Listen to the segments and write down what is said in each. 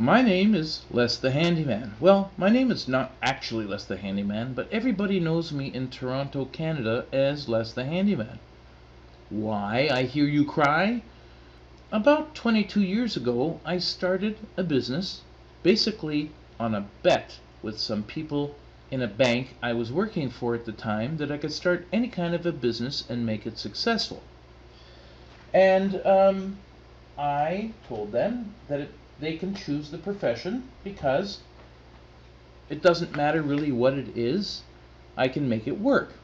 My name is Les the Handyman. Well, my name is not actually Les the Handyman, but everybody knows me in Toronto, Canada as Les the Handyman. Why, I hear you cry? About 22 years ago, I started a business, basically on a bet with some people in a bank I was working for at the time that I could start any kind of a business and make it successful. And I told them that they can choose the profession because it doesn't matter really what it is, I can make it work.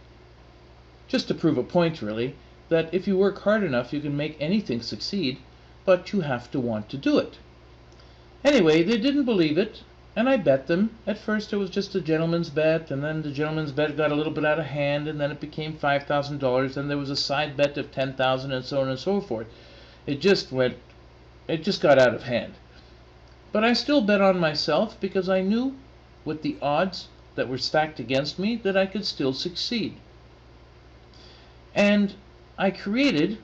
Just to prove a point, really, that if you work hard enough, you can make anything succeed, but you have to want to do it. Anyway, they didn't believe it, and I bet them. At first it was just a gentleman's bet, and then the gentleman's bet got a little bit out of hand, and then it became $5,000, and there was a side bet of $10,000, and so on and so forth. It just got out of hand. But I still bet on myself because I knew with the odds that were stacked against me that I could still succeed. And I created,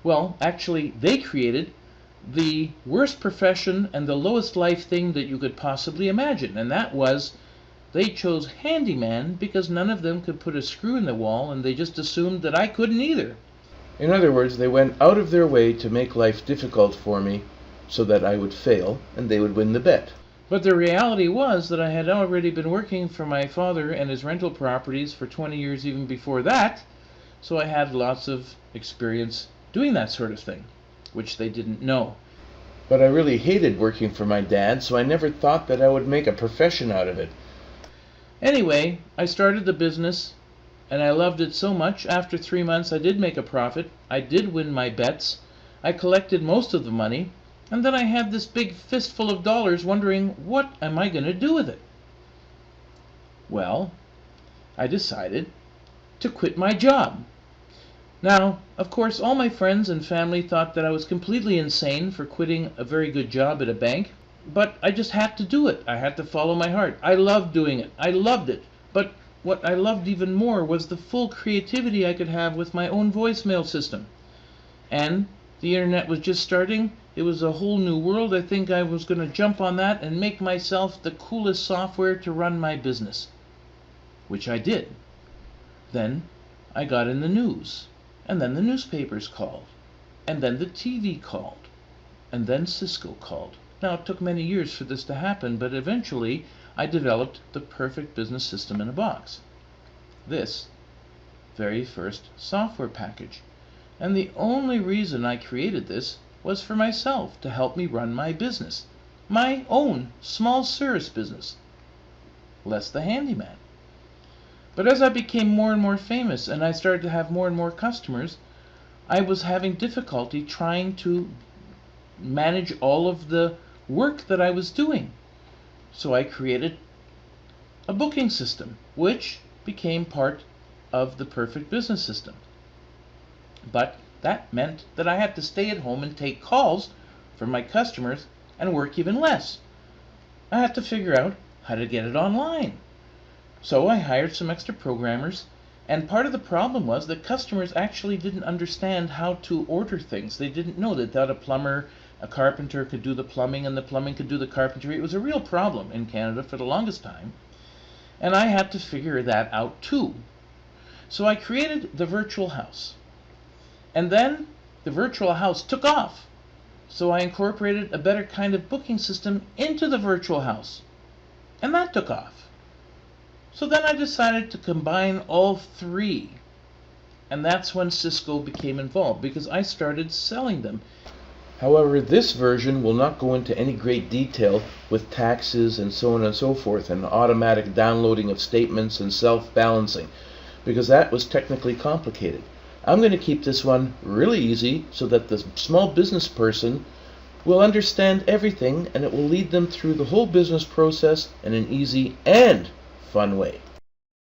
they created the worst profession and the lowest life thing that you could possibly imagine, and that was they chose handyman because none of them could put a screw in the wall, and they just assumed that I couldn't either. In other words, they went out of their way to make life difficult for me so that I would fail and they would win the bet. But the reality was that I had already been working for my father and his rental properties for 20 years even before that, so I had lots of experience doing that sort of thing, which they didn't know. But I really hated working for my dad, so I never thought that I would make a profession out of it. Anyway, I started the business, and I loved it so much. After 3 months, I did make a profit. I did win my bets. I collected most of the money, and then I had this big fistful of dollars wondering, what am I going to do with it? Well, I decided to quit my job. Now, of course, all my friends and family thought that I was completely insane for quitting a very good job at a bank, but I just had to do it. I had to follow my heart. I loved doing it. I loved it. But what I loved even more was the full creativity I could have with my own voicemail system. And the internet was just starting. It was a whole new world. I think I was going to jump on that and make myself the coolest software to run my business, which I did. Then I got in the news, and then the newspapers called, and then the TV called, and then Cisco called. Now, it took many years for this to happen, but eventually I developed the perfect business system in a box. This very first software package. And the only reason I created this was for myself, to help me run my business, my own small service business, Les the Handyman. But as I became more and more famous and I started to have more and more customers, I was having difficulty trying to manage all of the work that I was doing. So I created a booking system, which became part of the perfect business system. But that meant that I had to stay at home and take calls from my customers and work even less. I had to figure out how to get it online. So I hired some extra programmers, and part of the problem was that customers actually didn't understand how to order things. They didn't know. They thought a plumber, a carpenter could do the plumbing, and the plumbing could do the carpentry. It was a real problem in Canada for the longest time, and I had to figure that out too. So I created the virtual house, and then the virtual house took off. So I incorporated a better kind of booking system into the virtual house, and that took off. So then I decided to combine all three, and that's when Cisco became involved, because I started selling them. However, this version will not go into any great detail with taxes and so on and so forth, and automatic downloading of statements and self-balancing, because that was technically complicated. I'm going to keep this one really easy so that the small business person will understand everything, and it will lead them through the whole business process in an easy and fun way.